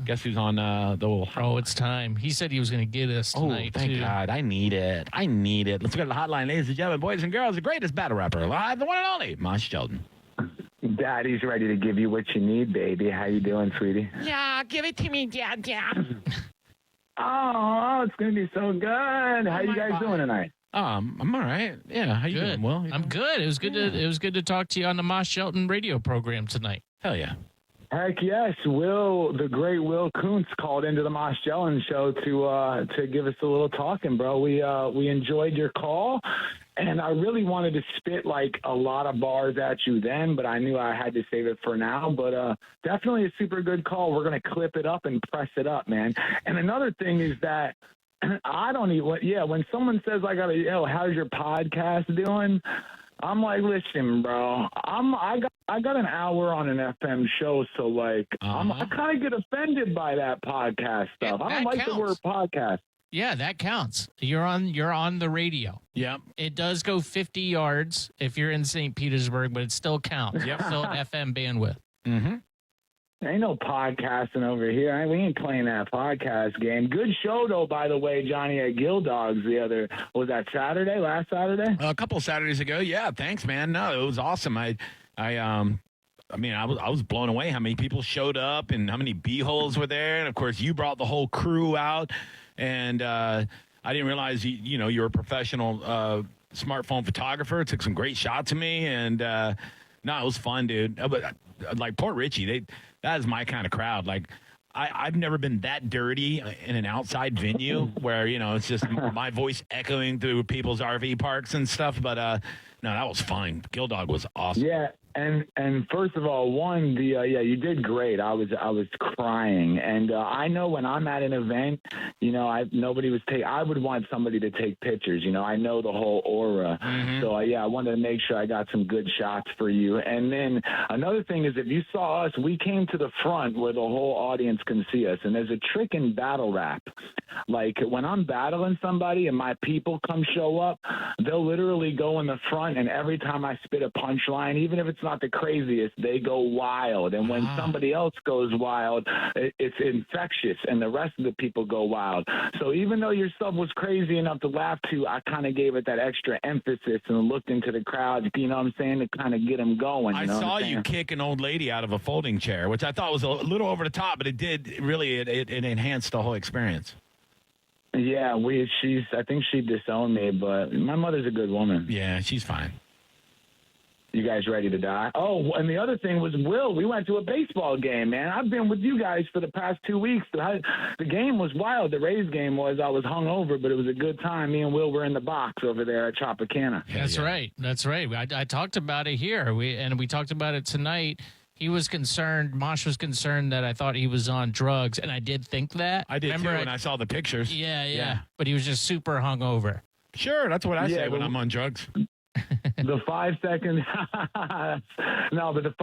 Guess who's on the little hotline? Oh, it's time. He said he was going to get us tonight, thank too. God. I need it. Let's go to the hotline, ladies and gentlemen, boys and girls. The greatest battle rapper alive, the one and only, Mosh Jelton. Daddy's ready to give you what you need, baby. How you doing, sweetie? Yeah, give it to me, Dad. Yeah. Oh, it's going to be so good. How you guys doing tonight? I'm all right. Yeah, how you doing, Will? I'm good. It was good to talk to you on the Mosh Jelton radio program tonight. Hell yeah. Heck yes, the great Will Kuntz called into the Mosh Jelton show to give us a little talking, bro. We enjoyed your call, and I really wanted to spit like a lot of bars at you then, but I knew I had to save it for now. But definitely a super good call. We're gonna clip it up and press it up, man. And another thing is that I don't even. Yeah, when someone says I gotta, how's your podcast doing? I'm like, listen, bro. I got an hour on an FM show, so like, I kind of get offended by that podcast stuff. I don't like the word podcast. Yeah, that counts. You're on the radio. Yep. It does go 50 yards if you're in St. Petersburg, but it still counts. Yep. Still an FM bandwidth. Mm-hmm. Ain't no podcasting over here. We ain't playing that podcast game. Good show, though, by the way, Johnny, at Gill Dogs was that last Saturday? A couple of Saturdays ago. Yeah, thanks, man. No, it was awesome. I was blown away how many people showed up and how many B-holes were there. And, of course, you brought the whole crew out. And I didn't realize, you were a professional smartphone photographer. Took some great shots of me. And, it was fun, dude. But, like, Port Richey, that is my kind of crowd. Like, I've never been that dirty in an outside venue where, it's just my voice echoing through people's RV parks and stuff. But, no, that was fine. Gill Dog was awesome. Yeah. And first of all, you did great. I was crying, and I know when I'm at an event, I would want somebody to take pictures. I know the whole aura. Mm-hmm. So I wanted to make sure I got some good shots for you. And then another thing is, if you saw us, we came to the front where the whole audience can see us. And there's a trick in battle rap. Like when I'm battling somebody and my people come show up, they'll literally go in the front, and every time I spit a punchline, even if it's not the craziest, they go wild. And when somebody else goes wild, it's infectious, and the rest of the people go wild. So even though your stuff was crazy enough to laugh to, I kind of gave it that extra emphasis and looked into the crowd, you know what I'm saying, to kind of get them going. I saw you kick an old lady out of a folding chair, which I thought was a little over the top, but it did really, it enhanced the whole experience. Yeah, I think she disowned me, but my mother's a good woman. Yeah, she's fine. You guys ready to die? Oh, and the other thing was, Will, we went to a baseball game, man. I've been with you guys for the past 2 weeks. The game was wild. The Rays game was. I was hungover, but it was a good time. Me and Will were in the box over there at Tropicana. That's right. That's right. I talked about it here. We talked about it tonight. He was concerned. Mosh was concerned that I thought he was on drugs, and I did think that. I did, too, when I saw the pictures. Yeah. But he was just super hungover. Sure, that's what I say when I'm on drugs. The 5 second no, but the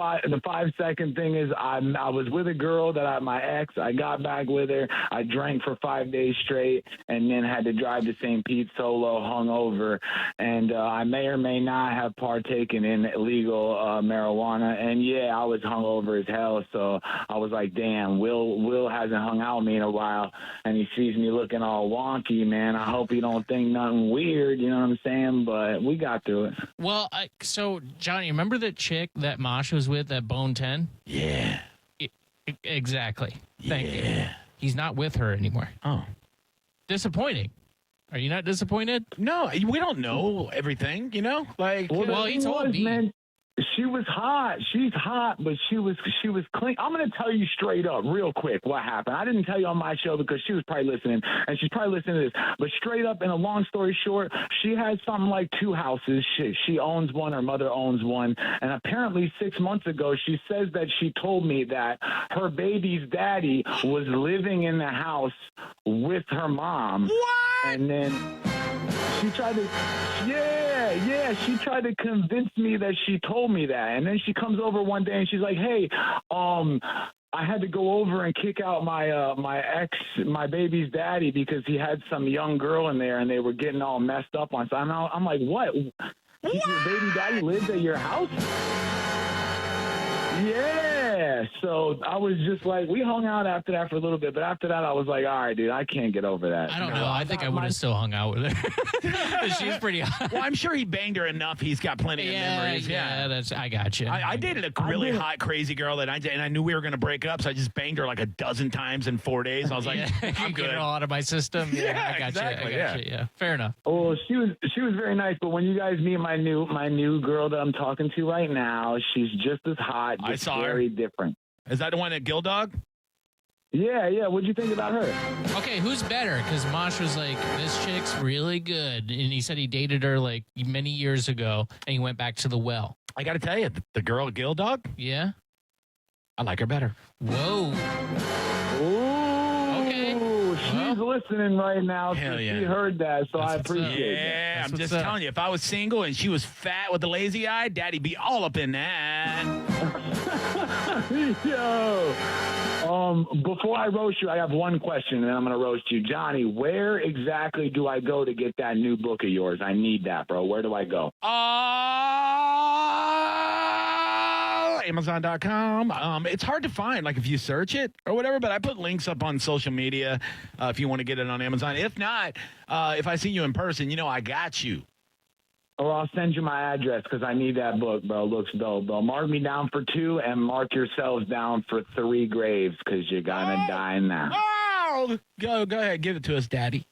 5 second thing is I was with a girl that my ex. I got back with her. I drank for 5 days straight, and then had to drive to St. Pete solo, hungover, and I may or may not have partaken in illegal marijuana. And I was hungover as hell. So I was like, damn, Will hasn't hung out with me in a while, and he sees me looking all wonky, man. I hope he don't think nothing weird. You know what I'm saying? But we got through it. Well, so, Johnny, remember that chick that Mosh was with at Bone 10? Yeah. Exactly. Thank you. He's not with her anymore. Oh. Disappointing. Are you not disappointed? No, we don't know everything, Like, well, he told me. Man, she was hot. She's hot, but she was clean. I'm going to tell you straight up, real quick, what happened. I didn't tell you on my show because she was probably listening, and she's probably listening to this. But straight up, in a long story short, she has something like 2 houses. She owns one. Her mother owns one. And apparently 6 months ago, she says that she told me that her baby's daddy was living in the house with her mom. What? And then she tried to, she tried to convince me that she told me that. And then she comes over one day and she's like, hey, I had to go over and kick out my ex, my baby's daddy, because he had some young girl in there and they were getting all messed up on. So I'm like, what? Your baby daddy lives at your house? Yeah, so I was just like, we hung out after that for a little bit, but after that, I was like, all right, dude, I can't get over that. I don't know. I think I would have still hung out with her. She's pretty hot. Well, I'm sure he banged her enough. He's got plenty of memories. Yeah, I got you. I dated a really hot, crazy girl and I knew we were going to break up, so I just banged her like a dozen times in 4 days. I was like, I'm good. Get her all out of my system. Yeah, I got exactly, you. I got you. Yeah, fair enough. Oh, she was very nice, but when you guys meet my new girl that I'm talking to right now, she's just as hot, just I saw very her. different. Is that the one at Gill Dog? Yeah. What'd you think about her? Okay, who's better? Because Mosh was like, this chick's really good. And he said he dated her like many years ago, and he went back to the well. I got to tell you, the girl at Gill Dog, Yeah? I like her better. Whoa. Ooh, Okay. she's listening right now. Hell So yeah. She heard that, so I That's what's up. appreciate Yeah, That's I'm what's just up. telling you, if I was single and she was fat with the lazy eye, Daddy'd be all up in that. it. Yo. Before I roast you, I have one question, and then I'm going to roast you. Johnny, where exactly do I go to get that new book of yours? I need that, bro. Where do I go? Amazon.com. It's hard to find, like if you search it or whatever, but I put links up on social media if you want to get it on Amazon. If not, if I see you in person, I got you. Or I'll send you my address because I need that book, bro. Looks dope, bro. Mark me down for 2 and mark yourselves down for 3 graves because you're going to die now. Oh! Go ahead. Give it to us, Daddy.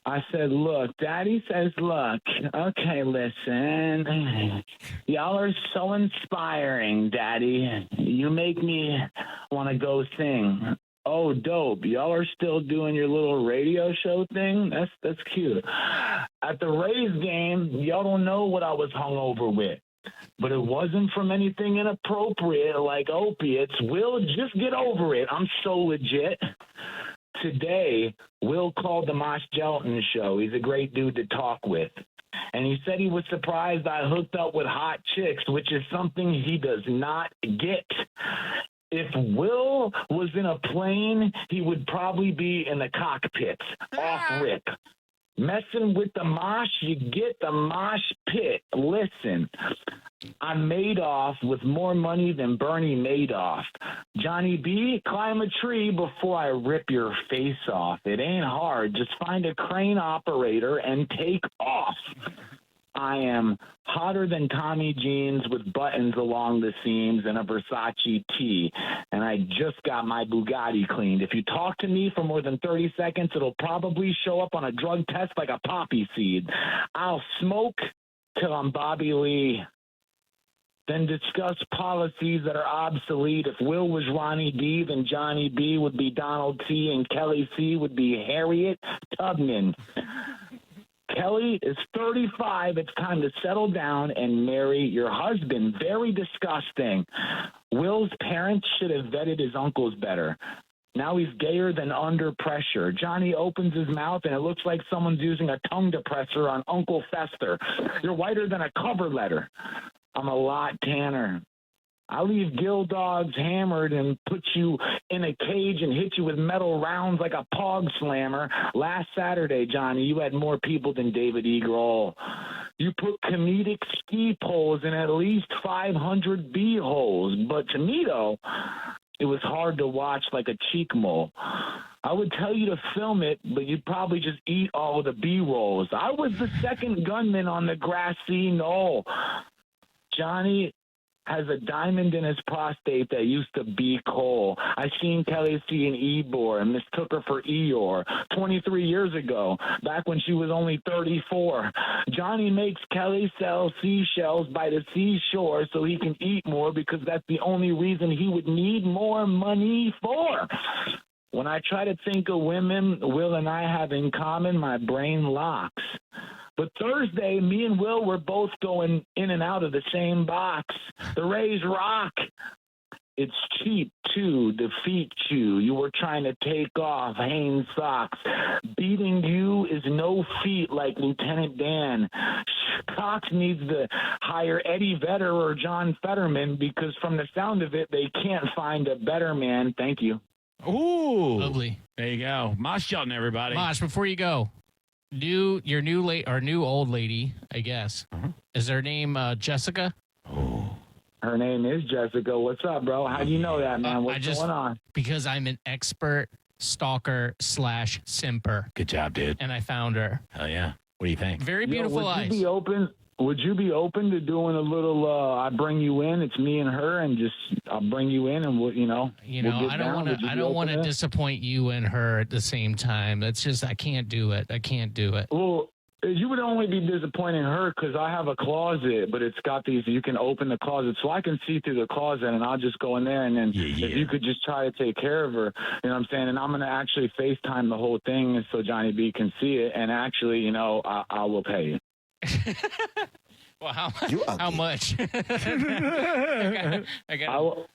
I said, look, Daddy says, look. Okay, listen. Y'all are so inspiring, Daddy. You make me want to go sing. Oh, dope. Y'all are still doing your little radio show thing? That's cute. At the Rays game, y'all don't know what I was hungover with. But it wasn't from anything inappropriate like opiates. Will, just get over it. I'm so legit. Today, Will called the Mosh Jelton show. He's a great dude to talk with. And he said he was surprised I hooked up with hot chicks, which is something he does not get. If Will was in a plane, he would probably be in the cockpit, off rip. Messing with the mosh, you get the mosh pit. Listen, I'm Madoff with more money than Bernie Madoff. Johnny B, climb a tree before I rip your face off. It ain't hard. Just find a crane operator and take off. I am hotter than Tommy jeans with buttons along the seams and a Versace tee. And I just got my Bugatti cleaned. If you talk to me for more than 30 seconds, it'll probably show up on a drug test like a poppy seed. I'll smoke till I'm Bobby Lee. Then discuss policies that are obsolete. If Will was Ronnie D, then Johnny B would be Donald T, and Kelly C would be Harriet Tubman. Kelly is 35. It's time to settle down and marry your husband. Very disgusting. Will's parents should have vetted his uncles better. Now he's gayer than under pressure. Johnny opens his mouth, and it looks like someone's using a tongue depressor on Uncle Fester. You're whiter than a cover letter. I'm a lot tanner. I leave Gill Dogs hammered and put you in a cage and hit you with metal rounds like a pog slammer. Last Saturday, Johnny, you had more people than David E. Grohl. You put comedic ski poles in at least 500 bee holes. But to me, though, it was hard to watch like a cheek mole. I would tell you to film it, but you'd probably just eat all of the B-rolls. I was the second gunman on the grassy knoll. Johnny has a diamond in his prostate that used to be coal. I seen Kelly C. in Ebor and mistook her for Eeyore 23 years ago, back when she was only 34. Johnny makes Kelly sell seashells by the seashore so he can eat more because that's the only reason he would need more money for. When I try to think of women Will and I have in common, my brain locks. But Thursday, me and Will were both going in and out of the same box. The Rays rock. It's cheap, too, defeat you. You were trying to take off Hanes socks. Beating you is no feat like Lieutenant Dan. Cox needs to hire Eddie Vedder or John Fetterman because from the sound of it, they can't find a better man. Thank you. Ooh. Lovely. There you go. Mosh Jelton, everybody. Mosh, before you go, your new old lady, I guess. Uh-huh. Is her name Jessica? Oh. Her name is Jessica. What's up, bro? How do you know that, man? What's going on? Because I'm an expert stalker / simper, Good job, dude. and I found her. Hell yeah. What do you think? Very beautiful eyes. Would you be open to doing a little? I bring you in. It's me and her, and just I'll bring you in, and we'll, we'll I don't want to disappoint you and her at the same time. That's just I can't do it. Well, you would only be disappointing her because I have a closet, but it's got these. You can open the closet, so I can see through the closet, and I'll just go in there. And then if you could just try to take care of her, you know what I'm saying? And I'm gonna actually FaceTime the whole thing so Johnny B can see it. And actually, I will pay you. Well, how much?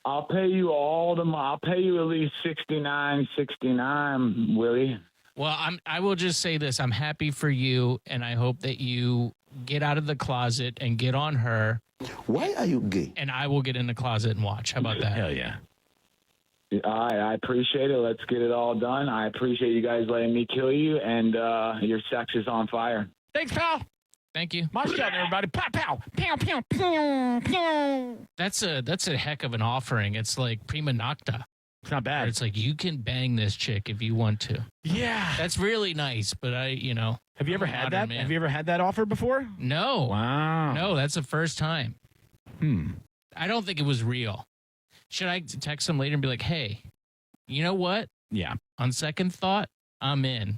I'll pay you I'll pay you at least $69.69, Willie. Well, I will just say this: I'm happy for you, and I hope that you get out of the closet and get on her. Why are you gay? And I will get in the closet and watch. How about that? Hell yeah. All right, I appreciate it. Let's get it all done. I appreciate you guys letting me kill you, and your sex is on fire. Thanks, pal. Thank you. Mosh Jelton, everybody. Pow, pow, pow, pow, pow, pow. That's a heck of an offering. It's like prima nocta. It's not bad. It's like you can bang this chick if you want to. Yeah. That's really nice, but Have you ever had that? Man. Have you ever had that offer before? No. Wow. No, that's the first time. I don't think it was real. Should I text him later and be like, hey, you know what? Yeah. On second thought, I'm in.